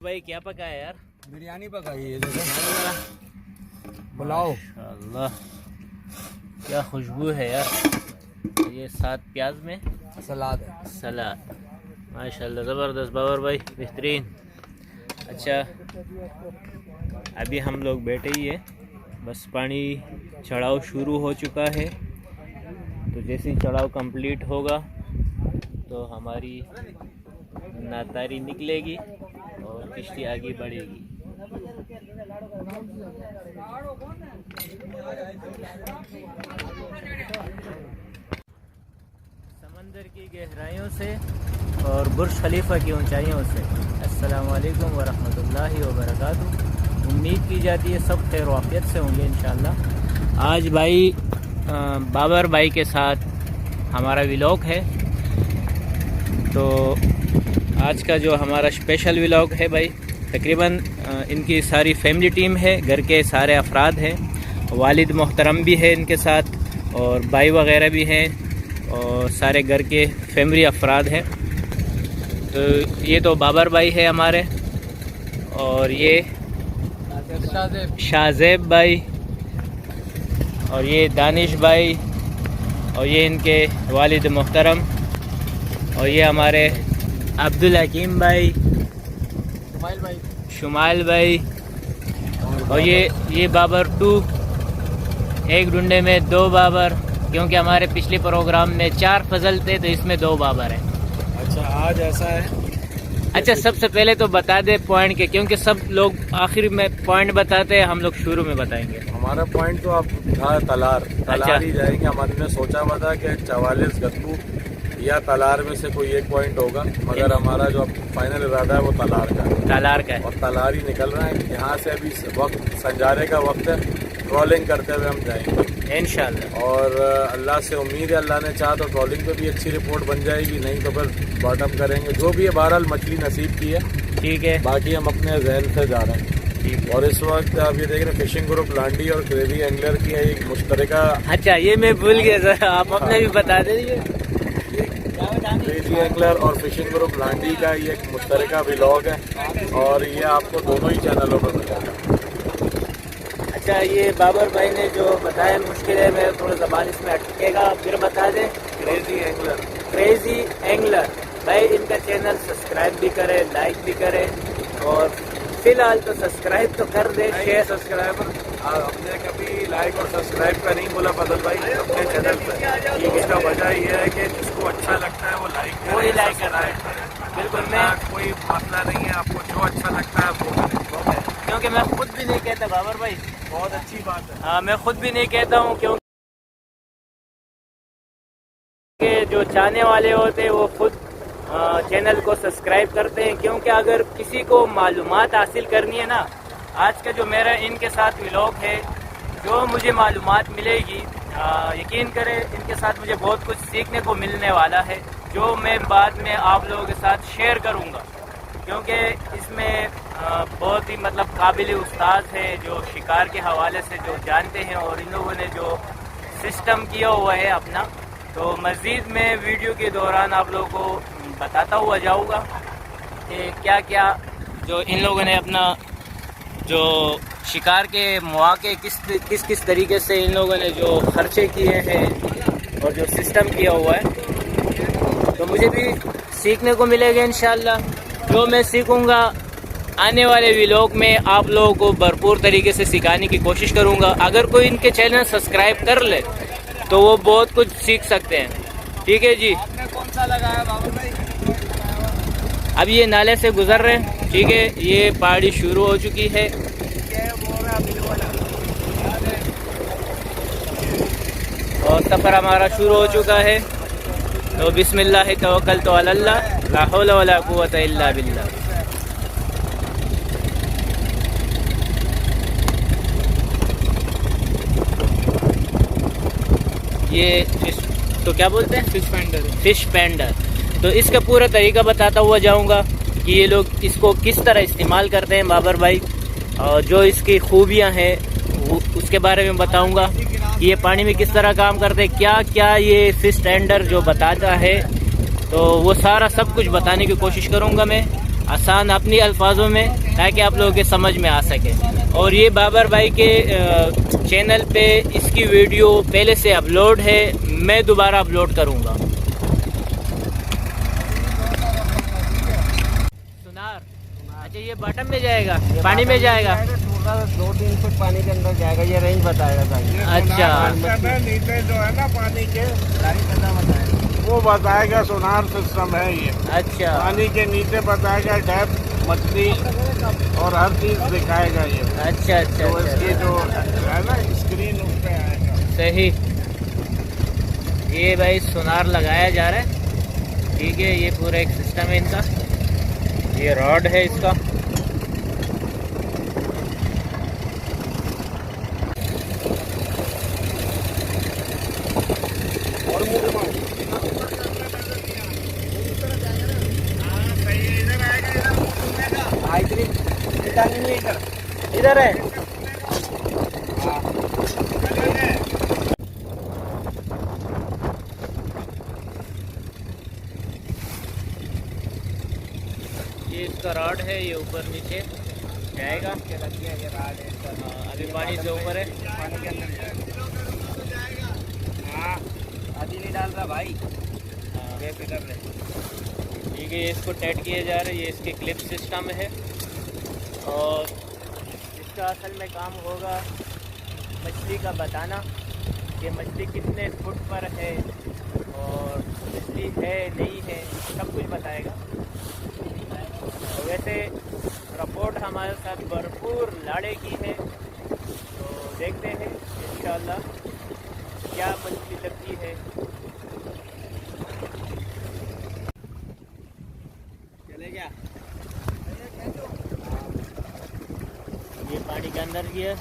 भाई क्या पका है यार? बिरयानी पकाई है, पुलाव। माशाल्लाह क्या खुशबू है यार। ये साथ प्याज में सलाद है। सलाद माशाल्लाह ज़बरदस्त बाबर भाई, बेहतरीन। अच्छा अभी हम लोग बैठे ही है, बस पानी चढ़ाव शुरू हो चुका है। तो जैसे ही चढ़ाव कंप्लीट होगा तो हमारी नातारी निकलेगी और किश्ती आगे बढ़ेगी। समंदर की गहराइयों से और बुर्ज खलीफा की ऊंचाइयों से अस्सलामु अलैकुम वरहमतुल्लाहि वबरकातुहू। उम्मीद की जाती है सब खैर वाफियत से होंगे इंशाल्लाह। आज भाई बाबर भाई के साथ हमारा व्लॉग है। तो आज का जो हमारा स्पेशल व्लॉग है भाई, तकरीबन इनकी सारी फैमिली टीम है, घर के सारे अफराद हैं, वालिद मोहतरम भी है इनके साथ और भाई वगैरह भी हैं और सारे घर के फैमिली अफराद हैं। तो ये तो बाबर भाई है हमारे, और ये शाहजेब भाई, और ये दानिश भाई, और ये इनके वालिद मोहतरम, और ये हमारे अब्दुल हकीम भाई, शुमाइल भाई, और ये बाबर 2, एक डुंडे में 2 बाबर, क्योंकि हमारे पिछले प्रोग्राम में 4 फजल थे तो इसमें 2 बाबर हैं। अच्छा आज ऐसा है। अच्छा सबसे पहले तो बता दे पॉइंट के, क्योंकि सब लोग आखिर में पॉइंट बताते हैं, हम लोग शुरू में बताएंगे। हमारा पॉइंट तो आप था तलार ही जाएंगे। हमारे ने सोचा हुआ था कि 44 गत्तू या तलार में से कोई एक पॉइंट होगा, मगर हमारा जो फाइनल इरादा है वो तलार का है और तलार ही निकल रहा है। यहाँ से अभी वक्त संजारे का वक्त है, ट्रॉलिंग करते हुए हम जाएंगे इंशाल्लाह। और अल्लाह से उम्मीद है, अल्लाह ने चाहा तो ट्रॉलिंग पे भी अच्छी रिपोर्ट बन जाएगी, नहीं तो फिर बॉटम करेंगे। जो भी है बहरहाल मछली नसीब की है, ठीक है। बाकी हम अपने जहन से जा रहे हैं। और इस वक्त आप ये देख रहे हैं फिशिंग ग्रुप लांडी और क्रेजी एंगलर की एक मुश्तरका। अच्छा ये मैं भूल गया सर, आप अपने भी बता दीजिए। क्रेजी एंगलर और फिशिंग ग्रुप लांडी का ये एक मुश्तरका व्लॉग है और ये आपको दोनों ही चैनलों पर मिलेगा। अच्छा ये बाबर भाई ने जो बताया मुश्किल है, मैं थोड़ा ज़बान इसमें अटकेगा, फिर बता दें। क्रेजी एंगलर भाई, इनका चैनल सब्सक्राइब भी करें, लाइक भी करें, और फिलहाल तो सब्सक्राइब तो कर दे। शेयर सब्सक्राइबर हमने कभी लाइक और सब्सक्राइब का नहीं बोला फजल भाई अपने चैनल पर। इसका वजह यह है कि जिसको अच्छा लगता है वो लाइक करना है। बिल्कुल, मैं कोई मसला नहीं है, आपको जो अच्छा लगता है वो, क्योंकि मैं खुद भी नहीं कहता बाबर भाई। बहुत अच्छी बात है। हाँ मैं खुद भी नहीं कहता हूँ, क्योंकि जो चाहने वाले होते हैं वो खुद चैनल को सब्सक्राइब करते हैं। क्योंकि अगर किसी को मालूमात हासिल करनी है ना, आज का जो मेरा इनके साथ व्लॉग है, जो मुझे मालूमात मिलेगी, यकीन करें इनके साथ मुझे बहुत कुछ सीखने को मिलने वाला है, जो मैं बाद में आप लोगों के साथ शेयर करूंगा। क्योंकि इसमें बहुत ही मतलब काबिल उस्ताद है, जो शिकार के हवाले से जो जानते हैं, और इन लोगों ने जो सिस्टम किया हुआ है अपना। तो मज़ीद में वीडियो के दौरान आप लोगों को बताता हुआ जाऊंगा कि क्या क्या जो इन लोगों ने अपना जो शिकार के मौके किस किस तरीके से इन लोगों ने जो खर्चे किए हैं और जो सिस्टम किया हुआ है, तो मुझे भी सीखने को मिलेगा इंशाल्लाह। जो मैं सीखूंगा आने वाले व्लॉग में आप लोगों को भरपूर तरीके से सिखाने की कोशिश करूंगा। अगर कोई इनके चैनल सब्सक्राइब कर ले तो वो बहुत कुछ सीख सकते हैं। ठीक है जी। आपने कौन सा लगाया बाबू भाई? अब ये नाले से गुजर रहे हैं, ठीक है। ये पहाड़ी शुरू हो चुकी है और सफ़र हमारा शुरू हो चुका है। तो बिस्मिल्लाह तवक्कलतु अलल्लाह, ला हौला वला कुव्वता इल्ला बिल्लाह। ये तो क्या बोलते हैं, फिश पेंडर। तो इसका पूरा तरीका बताता हुआ जाऊंगा कि ये लोग इसको किस तरह इस्तेमाल करते हैं बाबर भाई, और जो इसकी खूबियां हैं उसके बारे में बताऊंगा कि ये पानी में किस तरह काम करते हैं, क्या क्या ये फिश टेंडर जो बताता है। तो वो सारा सब कुछ बताने की कोशिश करूंगा मैं। आसान अपनी अल्फाजों में, ताकि आप लोगों के समझ में आ सके। और ये बाबर भाई के चैनल पे इसकी वीडियो पहले से अपलोड है, मैं दोबारा अपलोड करूँगा। सुनार, अच्छा ये बॉटम में जाएगा, पानी में जाएगा, 2-3 फुट पानी के अंदर जाएगा, ये रेंज बताएगा भाई। अच्छा नीचे जो है ना पानी के बताएगा, वो बताएगा। सोनार सिस्टम है ये। अच्छा, पानी के नीचे बताएगा डेप्थ, मछली और हर चीज दिखाएगा ये। अच्छा अच्छा, तो अच्छा। इसकी जो है ना स्क्रीन उस पे आएगा। सही। ये भाई सोनार लगाया जा रहा है, ठीक है। ये पूरा एक सिस्टम है इनका, ये रॉड है इसका। इधर है। ये इसका रॉड है, ये ऊपर नीचे जाएगा। अभी पानी से ऊपर है, पानी के अंदर आदि नहीं डाल रहा भाई। बेफिक्र रहे। ठीक है। ये इसको टाइट किए जा रहे हैं, ये इसके क्लिप सिस्टम है। और इसका असल में काम होगा मछली का बताना कि मछली कितने फुट पर है और मछली है नहीं है, सब कुछ बताएगा। और वैसे रिपोर्ट हमारे साथ भरपूर लाड़े की है, तो देखते हैं इंशाअल्लाह क्या मछली लगती है। चले गया ये पानी के अंदर गया।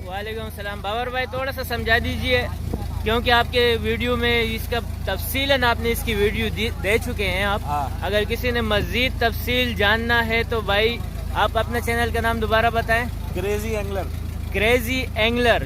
वालेकुम सलाम। बाबर भाई थोड़ा सा समझा दीजिए, क्योंकि आपके वीडियो में इसका तफसीलन आपने इसकी वीडियो दे चुके हैं आप। हाँ। अगर किसी ने मजीद तफसील जानना है तो भाई आप अपने चैनल का नाम दोबारा बताएं। Crazy angler. Crazy angler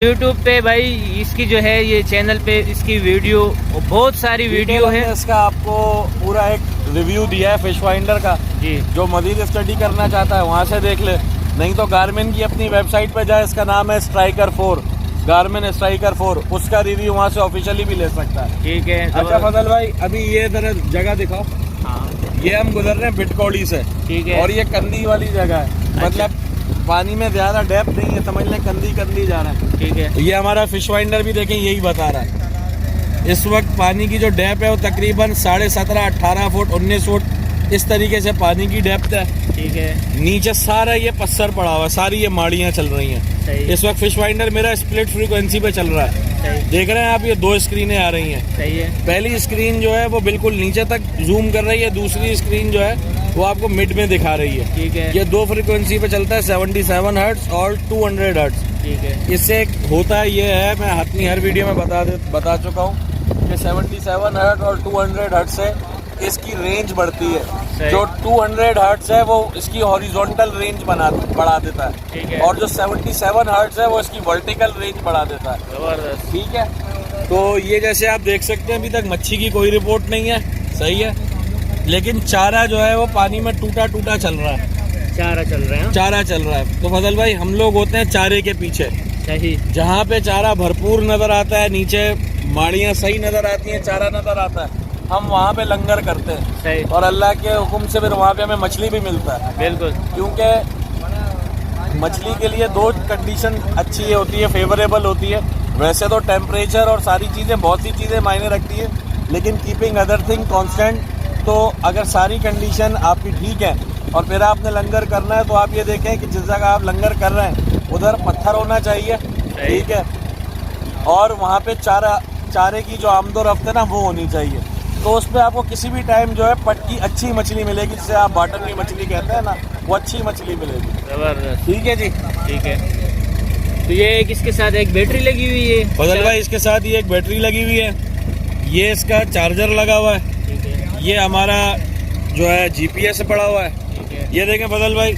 YouTube पे भाई इसकी जो है ये चैनल पे इसकी वीडियो बहुत सारी वीडियो है। इसका आपको पूरा एक रिव्यू दिया है फिश फाइंडर का जी। जो मजीद स्टडी करना चाहता है वहाँ से देख ले, नहीं तो गारमिन की अपनी वेबसाइट पे जाए, इसका नाम है स्ट्राइकर 4, गारमिन स्ट्राइकर 4, उसका रिव्यू वहाँ से ऑफिशियली भी ले सकता है। ठीक है। अच्छा फजल भाई, अभी ये जगह दिखाओ। हाँ ये हम गुजर रहे हैं बिटकौड़ी से, ठीक है। और ये कंदी वाली जगह है, मतलब पानी में ज्यादा डेप्थ नहीं है, समझ लें कंदी जा रहा है। ठीक है। तो ये हमारा फिश फाइंडर भी देखें यही बता रहा है। इस वक्त पानी की जो डेप्थ है वो तकरीबन 17.5, 18 फुट, 19 फुट इस तरीके से पानी की डेप्थ है। ठीक है। नीचे सारा ये पत्थर पड़ा हुआ है, सारी ये माड़ियाँ चल रही हैं। सही। इस वक्त फिश फाइंडर मेरा स्प्लिट फ्रीक्वेंसी पे चल रहा है। सही। देख रहे हैं आप, ये 2 स्क्रीनें आ रही हैं। सही है। पहली स्क्रीन जो है वो बिल्कुल नीचे तक जूम कर रही है, दूसरी स्क्रीन जो है वो आपको मिड में दिखा रही है। ठीक है। ये 2 फ्रीक्वेंसी पे चलता है, 77 हर्ट्ज और 200 हर्ट्ज। ठीक है। इससे होता ये है, मैं अपनी हर वीडियो में बता चुका हूँ कि 77 हर्ट्ज और 200 हर्ट्ज से इसकी रेंज बढ़ती है। जो 200 हर्ट्ज है वो इसकी हॉरिजॉन्टल रेंज बढ़ा देता है। ठीक है। और जो 77 हर्ट्ज है वो इसकी वर्टिकल रेंज बढ़ा देता है। जबरदस्त। ठीक है। तो ये जैसे आप देख सकते हैं अभी तक मच्छी की कोई रिपोर्ट नहीं है, सही है, लेकिन चारा जो है वो पानी में टूटा चल रहा है। चारा चल रहे हैं। चारा चल रहा है। तो फजल भाई हम लोग होते हैं चारे के पीछे। सही। जहाँ पे चारा भरपूर नजर आता है, नीचे माड़ियाँ सही नजर आती हैं, चारा नजर आता है, हम वहाँ पे लंगर करते हैं। सही। और अल्लाह के हुक्म से फिर वहाँ पे हमें मछली भी मिलता है। बिल्कुल। क्योंकि मछली के लिए 2 कंडीशन अच्छी होती है, फेवरेबल होती है। वैसे तो टेम्परेचर और सारी चीज़ें, बहुत सी चीज़ें मायने रखती है, लेकिन कीपिंग अदर थिंग कांस्टेंट, तो अगर सारी कंडीशन आपकी ठीक है और फिर आपने लंगर करना है, तो आप ये देखें कि जिस जगह आप लंगर कर रहे हैं उधर पत्थर होना चाहिए। ठीक है। और वहाँ पे चारे की जो आमदोरफ्त है ना वो होनी चाहिए। तो उस पर आपको किसी भी टाइम जो है पटकी अच्छी मछली मिलेगी, जिसे आप बाटन की मछली कहते हैं ना, वो अच्छी मछली मिलेगी। जबरदस्त। ठीक है जी। ठीक है। तो ये इसके साथ एक बैटरी लगी हुई है फजल भाई, इसके साथ ये एक बैटरी लगी हुई है, ये इसका चार्जर लगा हुआ है। ठीक है। ये हमारा जो है जीपीएस पड़ा हुआ है। ठीक है, ये देखें बदल भाई,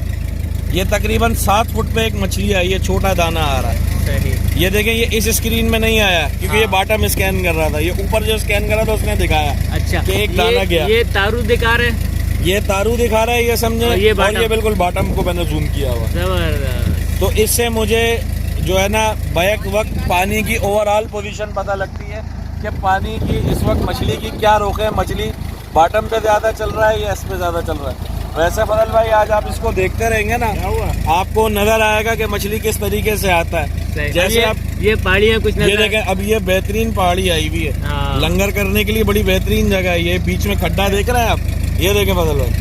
ये तकरीबन 7 फुट पे एक मछली आई है, छोटा दाना आ रहा है। सही। ये देखें, ये इस स्क्रीन में नहीं आया क्योंकि ये बॉटम स्कैन कर रहा था, ये ऊपर जो स्कैन कर रहा था उसने दिखाया अच्छा, कि एक दाना गया। ये तारू दिखा रहे हैं, ये तारू दिखा रहा है, ये समझे, और ये और ये बिल्कुल बॉटम को मैंने जूम किया हुआ। जबरदस्त। तो इससे मुझे जो है ना बैक वक्त पानी की ओवरऑल पोजीशन पता लगती है कि पानी की इस वक्त मछली की क्या रोक है, मछली बॉटम पे ज्यादा चल रहा है या इस पे ज्यादा चल रहा है। वैसे फजल भाई आज आप इसको देखते रहेंगे ना, आपको नजर आएगा कि मछली किस तरीके से आता है। जैसे आप ये पहाड़ियाँ कुछ ये देखें, अब ये बेहतरीन पहाड़ी आई हुई है, हाँ। लंगर करने के लिए बड़ी बेहतरीन जगह है। ये बीच में खड्डा देख रहे हैं आप, ये देखें फजल भाई,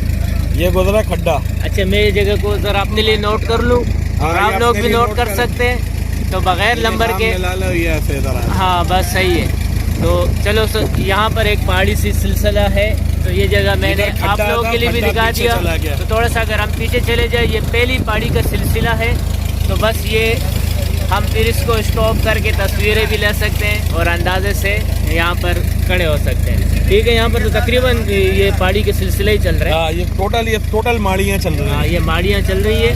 ये गुजरा खड्डा। अच्छा, मैं ये जगह को जरा अपने लिए नोट कर लूँ, हाँ, आप ये लोग अपने भी लिए नोट नोट कर कर सकते हैं, तो बगैर नंबर के। ला लो ये ऐसे इधर आ। हाँ बस सही है। तो चलो यहाँ पर एक पहाड़ी सी सिलसिला है, तो ये जगह मैंने इधर आप खड्डा लोगों था, के लिए भी खड्डा दिखा पीछे दिया। चला गया। तो थोड़ा सा अगर हम पीछे चले जाए, ये पहली पहाड़ी का सिलसिला है, तो बस ये हम फिर इसको स्टॉप करके तस्वीरें भी ले सकते हैं और अंदाजे से यहाँ पर खड़े हो सकते हैं। ठीक है, यहाँ पर तो तकरीबन ये पहाड़ी के सिलसिले ही चल रहे हैं। ये टोटल माड़ियाँ चल रही हाँ, हैं। ये माड़ियाँ चल रही है,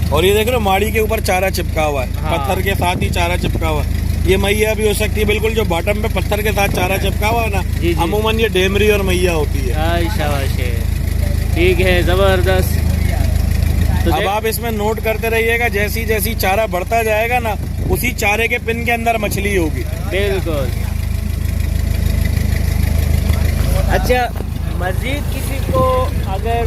और ये देख रहे हो माड़ी के ऊपर चारा चिपका हुआ है, हाँ। पत्थर के साथ ही चारा चिपका हुआ है। ये मैया भी हो सकती है, बिल्कुल जो बॉटम पे पत्थर के साथ चारा चिपका हुआ है ना, जी, जी। अमूमन ये डेमरी और मैया होती है। शाबाश है, ठीक है, जबरदस्त। तो अब आप इसमें नोट करते रहिएगा, जैसी जैसी चारा बढ़ता जाएगा ना, उसी चारे के पिन के अंदर मछली होगी। बिल्कुल। अच्छा, मज़ीद किसी को अगर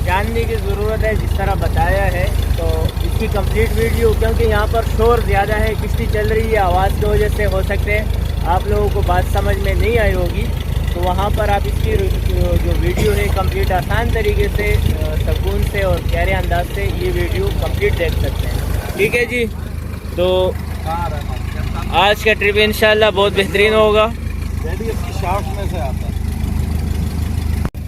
जानने की ज़रूरत है जिस तरह बताया है, तो इसकी कंप्लीट वीडियो, क्योंकि यहाँ पर शोर ज़्यादा है, किश्ती चल रही है, आवाज़ की वजह से हो सकते हैं आप लोगों को बात समझ में नहीं आई होगी, तो वहाँ पर आप इसकी जो वीडियो है कंप्लीट आसान तरीके से, सुकून से और प्यारे अंदाज से ये वीडियो कंप्लीट देख सकते हैं। ठीक है जी, तो आज का ट्रिप इंशाल्लाह बहुत बेहतरीन होगा। इसकी शाफ्ट में से आता है,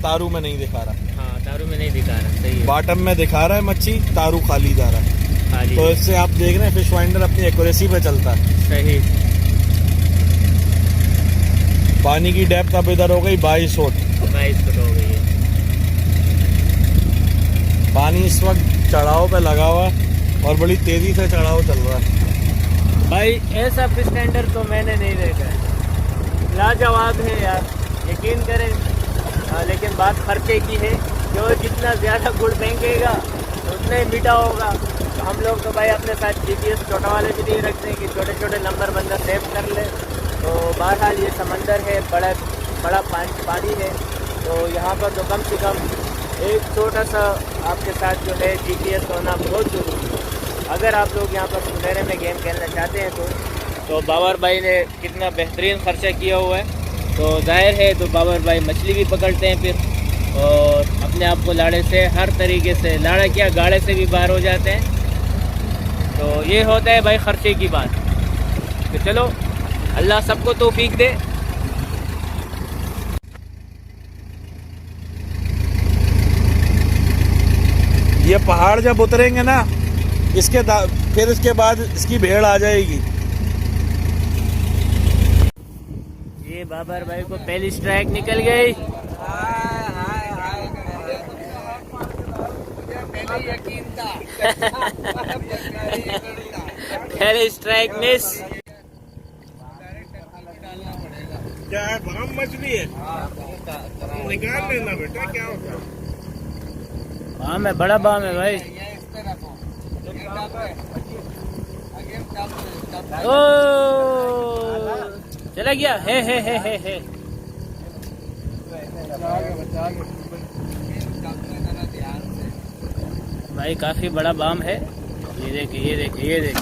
तारू में नहीं दिखा रहा। हाँ, तारू में नहीं दिखा रहा, सही है, बॉटम में दिखा रहा है मच्छी, तारू खाली जा रहा है। खाली। तो इससे आप देख रहे हैं फिश फाइंडर अपनी एक्यूरेसी पे चलता है। सही। पानी की डेप्थ अब इधर हो गई 22 फुट। 22 फुट हो गई है। पानी इस वक्त चढ़ाव पे लगा हुआ है और बड़ी तेजी से चढ़ाव चल रहा है। भाई ऐसा फिश टेंडर तो मैंने नहीं देखा है, लाजवाब है यार, यकीन करें। लेकिन बात खर्चे की है, जो जितना ज़्यादा गुड़ फेंकेगा उतना ही मीठा होगा। तो हम लोग तो भाई अपने साथ GPS छोटा वाले भी नहीं रखते कि छोटे छोटे नंबर बंदा सेव कर ले। तो बहरहाल ये समंदर है, बड़ा पानी है, तो यहाँ पर तो कम से कम एक छोटा सा आपके साथ जो है GPS होना बहुत ज़रूरी है। अगर आप लोग यहाँ पर सुनहरे में गेम खेलना चाहते हैं तो बाबर भाई ने कितना बेहतरीन खर्चा किया हुआ है, तो जाहिर है तो बाबर भाई मछली भी पकड़ते हैं फिर, और अपने आप को लाड़े से हर तरीके से, लाड़ा क्या गाड़े से भी बाहर हो जाते हैं। तो ये होता है भाई खर्चे की बात। तो चलो, अल्लाह सबको तौफीक दे। ये पहाड़ जब उतरेंगे ना, फिर इसके बाद इसकी भेड़ आ जाएगी। ये बाबर भाई को पहली स्ट्राइक निकल गई। पहली स्ट्राइक मिस। क्या है, बाम मछली है, निकाल लेना बेटा, क्या होता है। बाम है, बड़ा बाम है भाई। ओ चला गया है। भाई काफी बड़ा बाम है, ये देखिए।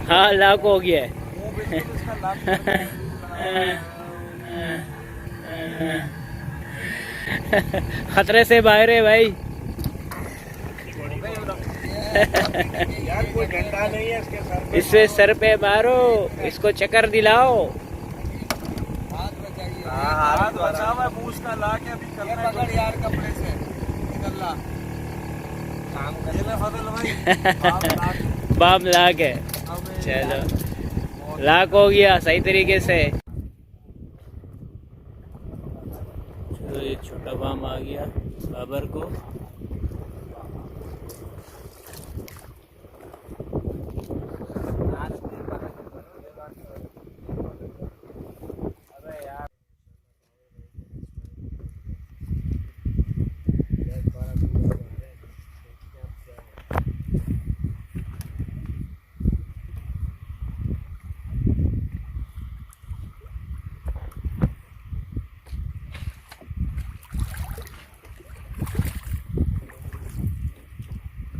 हाँ, लाख हो गया है। खतरे से बाहर है भाई। यार कोई डंडा नहीं है इसके सर पे। इससे सर पे मारो, इसको चक्कर दिलाओ। हाथ बचा हुआ है, पूछ का ला के अभी पकड़ यार कपड़े से निकल ला। काम कर ले फजल भाई। बाम ला के चलो। लाख हो गया सही तरीके से। चलो ये छोटा बाम आ गया बाबर को।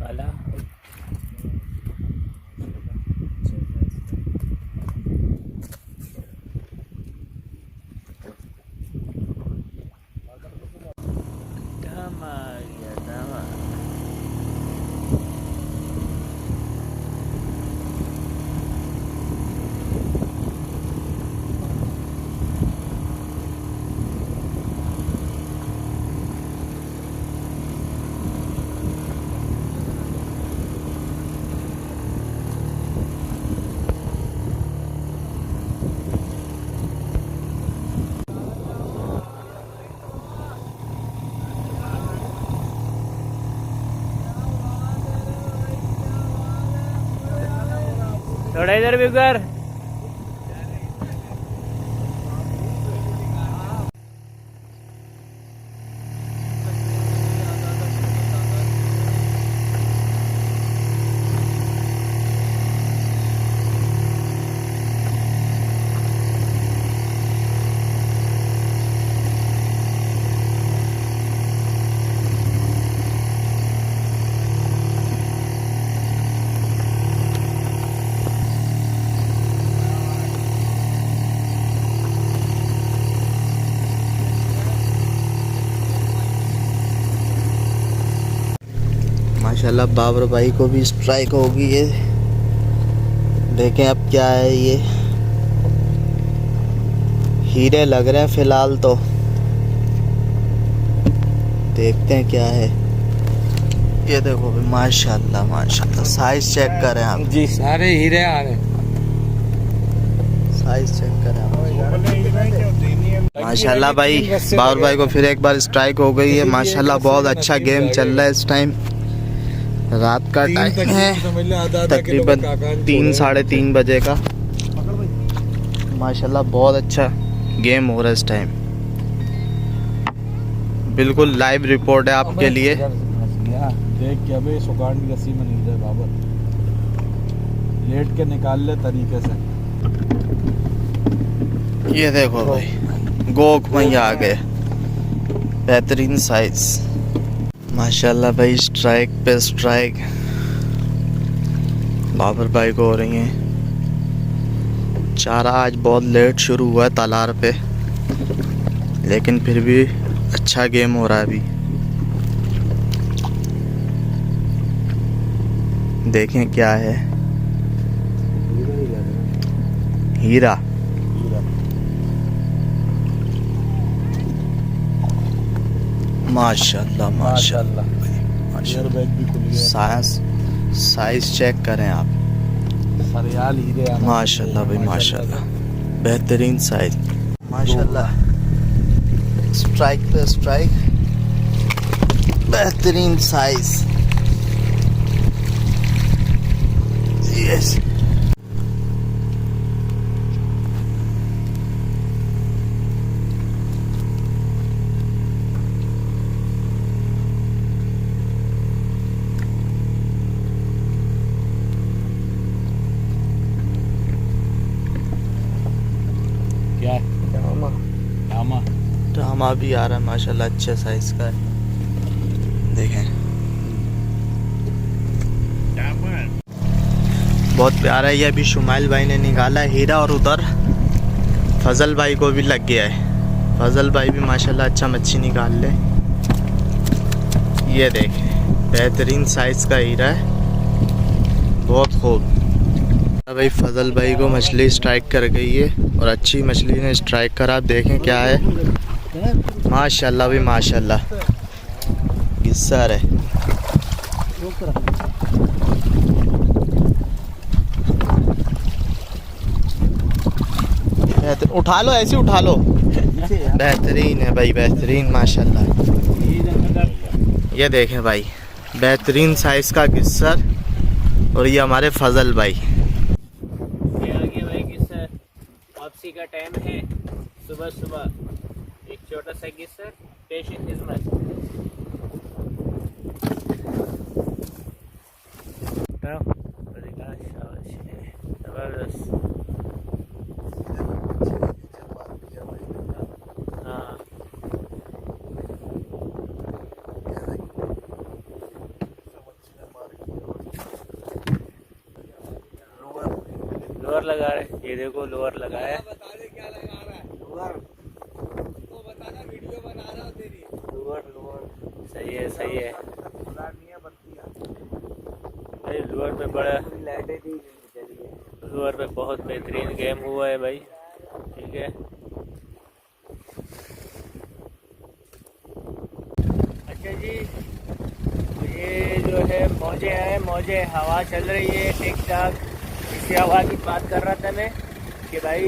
काला धामा आ गया धामा। थोड़ा इधर भी कर। माशाल्लाह बाबर भाई को भी स्ट्राइक होगी ये। देखें अब क्या है ये। हीरे लग रहे हैं फिलहाल तो, देखते हैं क्या है। ये देखो भाई माशाल्लाह माशाल्लाह साइज चेक करें आप जी, सारे हीरे आ रहे हैं। साइज चेक करें आप। माशाल्लाह भाई बाबर भाई को फिर एक बार स्ट्राइक हो गई है। माशाल्लाह बहुत अच्छा गेम चल रहा है इस टाइम। रात का टाइम है तकरीबन 3 साढ़े 3 बजे का। माशाल्लाह बहुत अच्छा गेम हो रहा है इस टाइम। बिल्कुल लाइव रिपोर्ट है आपके लिए। देख के अबे सुकान की रस्सी में नहीं जाए बाबर, लेट के निकाल ले तरीके से। ये देखो भाई गोक में आ गए, बेहतरीन साइज। माशाल्लाह भाई स्ट्राइक पे स्ट्राइक बाबर भाई को हो रही हैं। चारा आज बहुत लेट शुरू हुआ है तालार पे, लेकिन फिर भी अच्छा गेम हो रहा है। अभी देखें क्या है। हीरा माशाल्लाह माशाल्लाह साइज चेक करें आप। सरियाल हीरे माशाल्लाह भाई माशाल्लाह बेहतरीन साइज। माशाल्लाह स्ट्राइक पे स्ट्राइक बेहतरीन साइज। यस क्या है? ड्रामा भी आ रहा है माशाल्लाह अच्छे साइज का है। देखें बहुत प्यारा है। ये अभी शुमाइल भाई ने निकाला हीरा और उधर फजल भाई को भी लग गया है। फजल भाई भी माशाल्लाह अच्छा मच्छी निकाल ले। ये देखें बेहतरीन साइज का हीरा है, बहुत खूब। भाई फजल भाई को मछली स्ट्राइक कर गई है और अच्छी मछली ने स्ट्राइक करा। आप देखें क्या है। माशाल्लाह भी माशाल्लाह गिस्सर है। बेहतरीन, उठा लो ऐसे उठा लो। बेहतरीन है भाई, बेहतरीन माशाल्लाह। ये देखें भाई, बेहतरीन साइज का गिस्सर। और ये हमारे फजल भाई। ये आगे भाई गिस्सर, वापसी का टाइम है, सुबह सुबह एक छोटा सा गिस्सर पेश खिदमत। जबरदस्त। हाँ लोअर लगा रहे, ये देखो लोअर लगाया। सही है सही है भाई। लोअर पे बड़ा, लोअर पे बहुत बेहतरीन गेम हुआ है भाई। ठीक है, अच्छा जी, ये जो है मौजे हैं, मौजे हवा चल रही है ठीक ठाक। इसी हवा की बात कर रहा था मैं कि भाई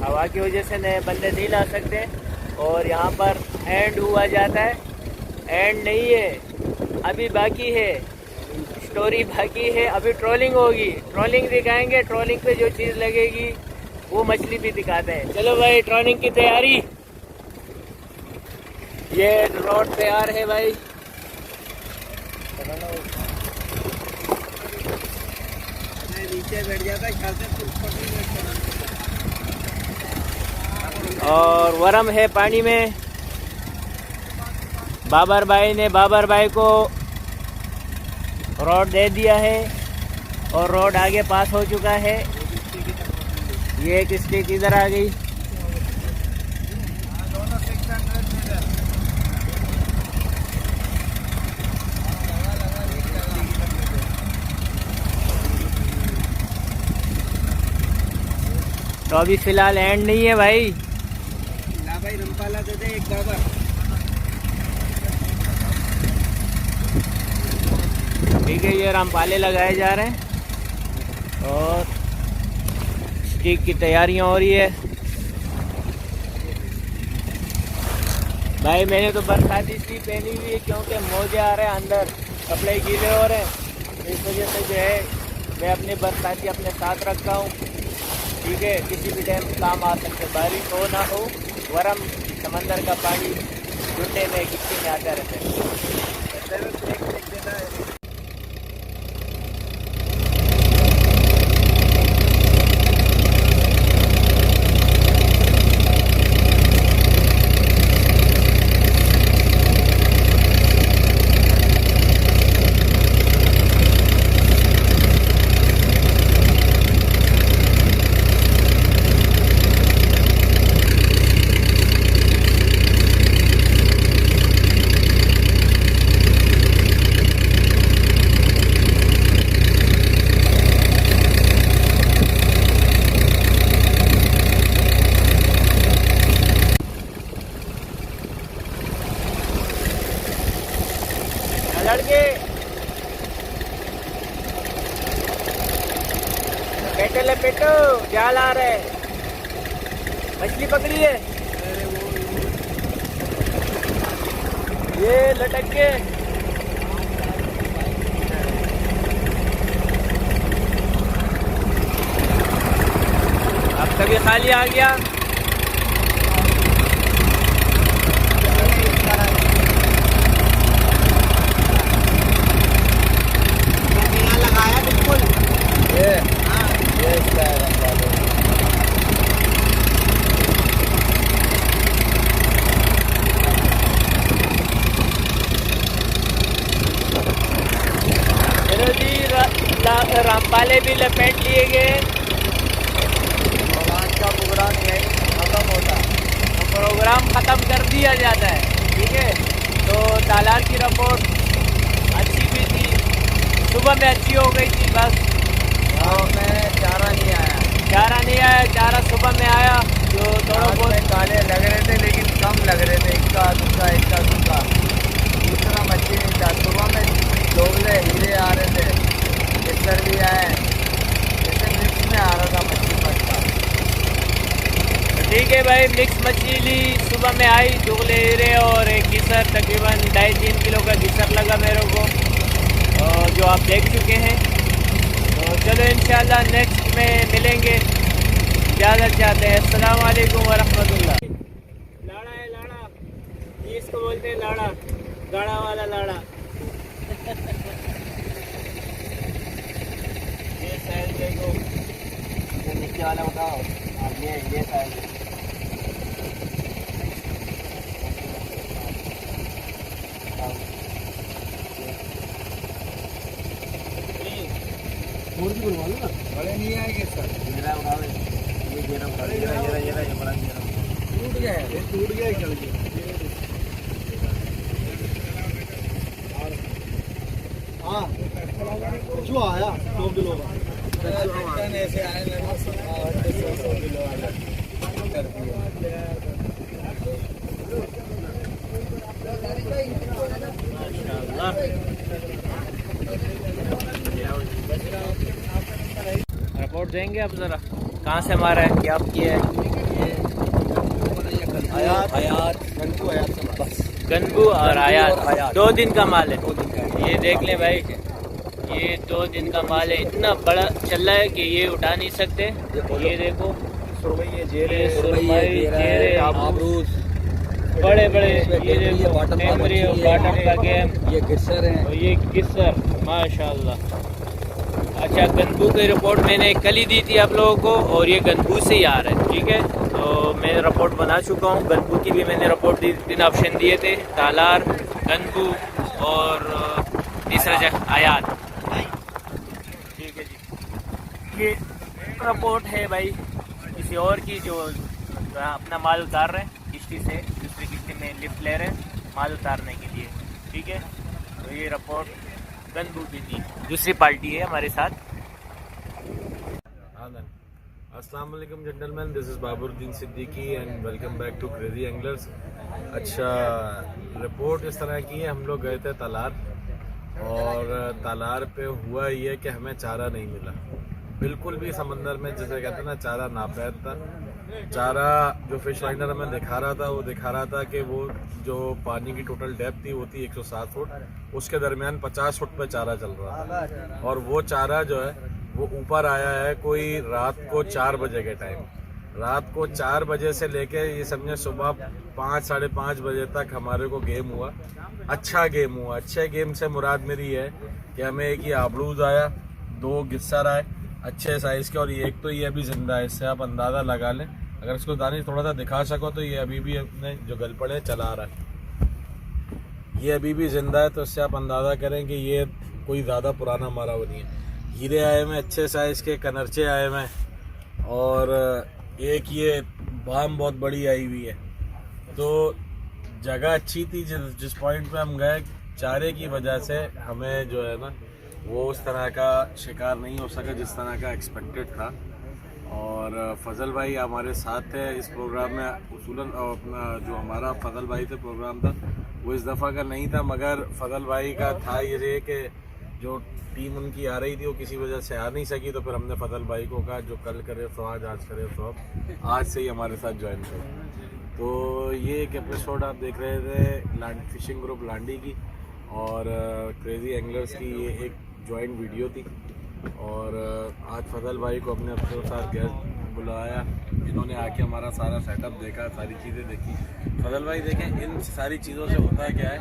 हवा की वजह से नए बंदे नहीं ला सकते। और यहाँ पर एंड हुआ जाता है, एंड नहीं है, अभी बाकी है, स्टोरी बाकी है। अभी ट्रोलिंग होगी, ट्रोलिंग दिखाएंगे, ट्रोलिंग पे जो चीज़ लगेगी वो मछली भी दिखाते हैं। चलो भाई, ट्रोलिंग की तैयारी। ये रोड तैयार है भाई। नीचे बैठ जाता और वरम है पानी में। बाबर भाई को रोड दे दिया है और रोड आगे पास हो चुका है। ये एक स्टिक इधर आ गई। तो अभी फिलहाल एंड नहीं है भाई। ना भाई, रंपाला दे दे एक बाबर। ठीक है, ये रामपाले लगाए जा रहे हैं और स्टिक की तैयारियां हो रही है भाई। मैंने तो बरसाती स्टिक पहनी हुई है क्योंकि मोजे आ रहे हैं, अंदर कपड़े गीले हो रहे हैं। इस वजह से जो है मैं अपने बरसाती अपने साथ रखता हूँ। ठीक है, किसी भी टाइम काम आ सकते, बारिश हो ना हो, वरम समंदर का पानी जुड़ने में गिट्टी में आता रहता है। लड़के पेटो जाल आ रहे, मछली पकड़ी है ये लटक के। अब कभी खाली आ गया। रामपाले भी लपेट लिए गए और आज का प्रोग्राम यही खत्म होता है। तो प्रोग्राम ख़त्म कर दिया जाता है। ठीक है, तो तालाब की रिपोर्ट अच्छी भी थी, सुबह में अच्छी हो गई थी। बस गाँव में चारा नहीं आया, चारा सुबह में आया जो थोड़ा बहुत काले लग रहे थे, लेकिन कम लग रहे थे, इक्का दुक्का। दूसरा मच्छी नहीं था। सुबह में दोगले हीरे आ रहे थे, बिस्तर भी आए, जैसे मिक्स में आ रहा था मच्छी मछली। मिक्स मछली ली सुबह में आई, दुगले हीरे और एक घिसर, तकरीबन 2.5-3 किलो का घिसर लगा मेरे को, जो आप देख चुके हैं। तो चलो इंशाल्लाह नेक्स्ट में मिलेंगे, इजाज़त चाहते हैं। अस्सलाम वालेकुम वरहमतुल्लाह। लाड़ा है लाड़ा, ये इसको बोलते हैं लाड़ा, गाड़ा वाला लाड़ा। ये साइज देखो, ये नीचे वाला उठाओ, ये साइज बड़े नहीं आएंगे सर। मेरा उठा दे, ये घेरा उठा दे, ये बड़ा घेरा टूट गया है, टूट गया है, चल गया। हाँ जो आया 100 किलो का ऐसे आए 100 किलो वाला कर दिया। रिपोर्ट देंगे आप ज़रा, कहाँ से मारा है, क्या किया है? आयात गनबू और आयात 2 दिन का माल है। ये देख लें भाई, ये 2 दिन का माल है, इतना बड़ा चल रहा है कि ये उठा नहीं सकते। ये देखो सुरमई, जेरे, आबरूज, बड़े बड़े, ये देखो मेमोरी और बाटम का गेम, ये गिस्सर है, और ये गिस्सर माशाल्लाह। अच्छा, गनबू की रिपोर्ट मैंने कल ही दी थी आप लोगों को, और ये गनबू से ही आ रहा है, ठीक है। तो मैं रिपोर्ट बना चुका हूँ, गनबू की भी मैंने रिपोर्ट दी, 3 ऑप्शन दिए थे, तालार, गनबू और तीसरा जगह आयात, ठीक है जी। ये रिपोर्ट है भाई किसी और की, जो अपना माल उतार रहे हैं किश्ती से, दूसरी किश्ती में लिफ्ट ले रहे हैं माल उतारने के लिए, ठीक है। तो ये रिपोर्ट गनबू की थी, दूसरी पार्टी है हमारे साथ। अस्सलाम वालेकुम gentleman, this is Babuddin Siddiqui and welcome back to crazy anglers. अच्छा, रिपोर्ट इस तरह की है, हम लोग गए थे तालार, और तालार पे हुआ ये कि हमें चारा नहीं मिला, बिल्कुल भी समंदर में जिसे कहते हैं ना चारा नापैद था। चारा जो फिश फाइंडर हमें दिखा रहा था, वो दिखा रहा था कि वो जो पानी की टोटल डेप्थ थी वो थी 107 फुट, उसके दरमियान 50 फुट पे चारा चल रहा था, और वो चारा जो है वो ऊपर आया है कोई रात को 4 बजे के टाइम। रात को 4 बजे से लेके ये समझे सुबह 5-5:30 बजे तक हमारे को गेम हुआ, अच्छा गेम हुआ। अच्छे गेम से मुराद मेरी है कि हमें एक ये आबलूज आया, 2 गिस्सर आए अच्छे साइज़ के, और ये एक तो ये अभी ज़िंदा है, इससे आप अंदाज़ा लगा लें। अगर इसको दानिश थोड़ा सा दिखा सको तो ये अभी भी अपने जो गलपड़े चला रहा है, ये अभी भी ज़िंदा है, तो इससे आप अंदाज़ा करें कि ये कोई ज़्यादा पुराना मारा हुआ नहीं है। हीरे आए हुए अच्छे साइज़ के, कनरचे आए हुए, और एक ये बाम बहुत बड़ी आई हुई है। तो जगह अच्छी थी, जिस पॉइंट पे हम गए, चारे की वजह से हमें जो है ना वो उस तरह का शिकार नहीं हो सका जिस तरह का एक्सपेक्टेड था। और फजल भाई हमारे साथ थे इस प्रोग्राम में। उसूलन अपना जो हमारा फजल भाई से प्रोग्राम था वो इस दफ़ा का नहीं था, मगर फजल भाई का था ये कि जो टीम उनकी आ रही थी वो किसी वजह से आ नहीं सकी, तो फिर हमने फजल भाई को कहा जो कल करे सो आज, आज करे सो आज से ही हमारे साथ ज्वाइन करें। तो ये एक एपिसोड आप देख रहे थे फिशिंग ग्रुप लांडी की और क्रेजी एंगलर्स की, ये एक जॉइंट वीडियो थी। और आज फजल भाई को अपने अपने साथ गेस्ट बुलाया, इन्होंने आके हमारा सारा सेटअप देखा, सारी चीज़ें देखी। फजल भाई देखें, इन सारी चीज़ों से होता क्या है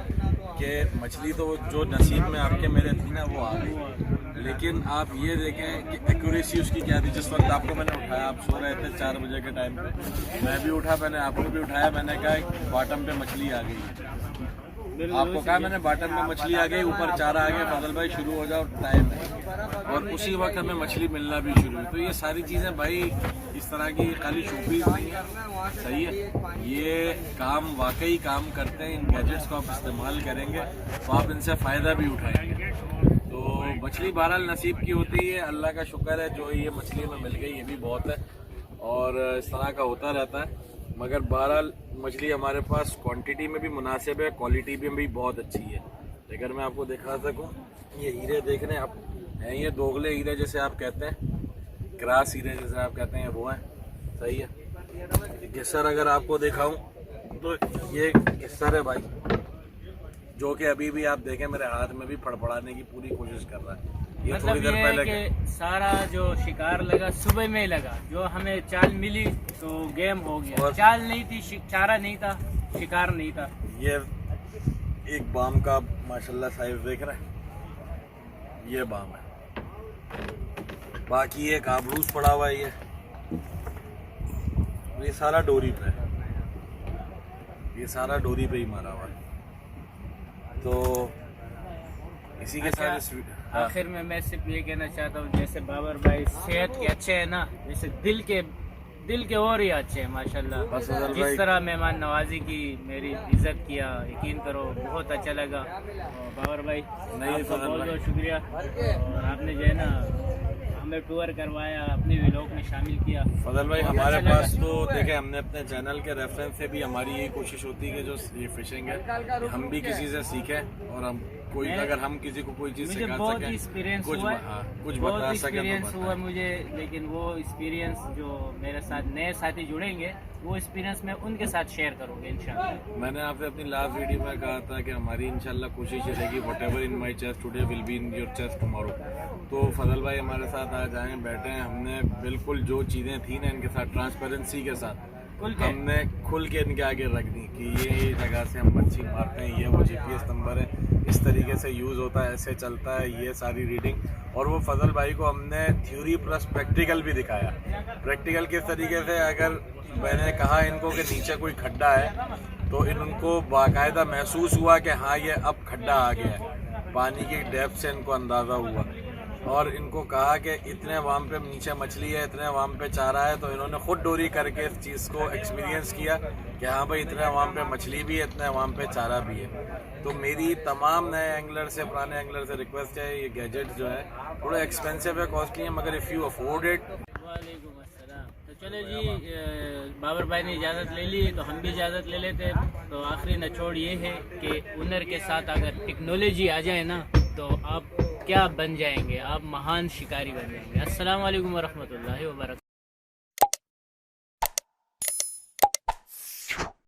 कि मछली तो जो नसीब में आपके मेरे थी ना वो आ गई, लेकिन आप ये देखें कि एक्यूरेसी उसकी क्या थी। जिस वक्त आपको मैंने उठाया, आप सो रहे थे 4 बजे के टाइम पे, मैं भी उठा, मैंने आपको भी उठाया, मैंने कहा बॉटम पे मछली आ गई, आपको कहा मैंने बॉटम में मछली आ गई, ऊपर चारा आ गया, फजल भाई शुरू हो जाओ टाइम है, और उसी वक्त हमें मछली मिलना भी शुरू हुई। तो ये सारी चीज़ें भाई इस तरह की खाली शोपीस नहीं है, सही है, ये काम वाकई काम करते हैं। इन गैजेट्स को आप इस्तेमाल करेंगे तो आप इनसे फ़ायदा भी उठाएंगे। तो मछली बहरहाल नसीब की होती है, अल्लाह का शुक्र है जो ये मछली में मिल गई, ये भी बहुत है, और इस तरह का होता रहता है। मगर बहरहाल मछली हमारे पास क्वांटिटी में भी मुनासिब है, क्वालिटी में भी बहुत अच्छी है। अगर मैं आपको दिखा सकूं, ये हीरे देख रहे हैं आप, हैं ये दोगले हीरे जैसे आप कहते हैं, क्रास हीरे जैसे आप कहते हैं, वो हैं, सही है। घिस्सर अगर आपको दिखाऊं तो ये घिस्सर है भाई, जो कि अभी भी आप देखें मेरे हाथ में भी फड़फड़ाने की पूरी कोशिश कर रहा है। ये मतलब थोड़ी देर ये पहले है कि सारा जो शिकार लगा सुबह में लगा, जो हमें चाल मिली तो गेम हो गया। और चाल नहीं थी, चारा नहीं था, शिकार नहीं था। ये एक बाम का माशाल्लाह साइज देख रहे हैं, ये बाम है। बाकी एक आबरूज पड़ा हुआ है, ये सारा डोरी पे है, ये सारा डोरी पे ही मारा हुआ है। तो इसी के अच्छा, साथ आखिर में मैं सिर्फ ये कहना चाहता हूँ, जैसे बाबर भाई सेहत के अच्छे हैं ना, जैसे दिल के और ही अच्छे हैं माशाल्लाह। बस अजहर जिस भाई- तरह मेहमान नवाजी की मेरी इज्जत किया, यकीन करो बहुत अच्छा लगा। और बाबर भाई नहीं, आपका फजल बहुत भाई। बहुत शुक्रिया, और आपने जो है ना हमें टूर करवाया, अपने व्लॉग में शामिल किया। फजल भाई, बहुत हमारे अच्छा पास लगा। तो देखे, हमने अपने चैनल के रेफरेंस से भी हमारी यही कोशिश होती है कि जो ये फिशिंग है हम भी किसी से सीखें, और हम कोई अगर हम किसी को कोई चीज़ मुझे सिखा बहुत सकें, एक्सपीरियंस कुछ हुआ है, हाँ, कुछ बहुत बता सकें एक्सपीरियंस तो हुआ बताएं। मुझे। लेकिन वो एक्सपीरियंस जो मेरे साथ नए साथी जुड़ेंगे, वो एक्सपीरियंस मैं उनके साथ शेयर करूँगा इंशाल्लाह। मैंने आपसे अपनी लास्ट वीडियो में कहा था कि हमारी इंशाल्लाह कोशिश ये रहेगी, what ever in my chest today will be in your chest tomorrow. तो फजल भाई हमारे साथ आ जाएं, बैठे हैं, हमने बिल्कुल जो चीज़ें थी ना इनके साथ ट्रांसपेरेंसी के साथ हमने खुल के इनके आगे रख दी कि ये जगह से हम मच्छी मारते हैं, ये वो GPS नंबर है, इस तरीके से यूज़ होता है, ऐसे चलता है, ये सारी रीडिंग। और वो फजल भाई को हमने थ्योरी प्लस प्रैक्टिकल भी दिखाया। प्रैक्टिकल किस तरीके से, अगर मैंने कहा इनको कि नीचे कोई खड्डा है तो इनको बाकायदा महसूस हुआ कि हाँ ये अब खड्डा आ गया है, पानी की डेप्थ से इनको अंदाज़ा हुआ। और इनको कहा कि इतने वाम पे नीचे मछली है, इतने वाम पे चारा है, तो इन्होंने खुद डोरी करके इस चीज़ को एक्सपीरियंस किया कि हाँ भाई इतने वाम पे मछली भी है, इतने वाम पे चारा भी है। तो मेरी तमाम नए एंगलर से, पुराने एंगलर से रिक्वेस्ट है, ये गैजेट जो है थोड़ा एक्सपेंसिव है, कॉस्टली है, मगर इफ़ यू अफोर्ड इट। वालेकुम अस्सलाम। तो चलो जी, बाबर भाई ने इजाज़त ले ली तो हम भी इजाज़त ले लेते। तो आखिरी निचोड़ ये है कि हुनर के साथ अगर टेक्नोलॉजी आ जाए ना, तो आप क्या बन जाएंगे, आप महान शिकारी बन जाएंगे। अस्सलाम वालेकुम वरहमतुल्लाहि वबरकातुहू।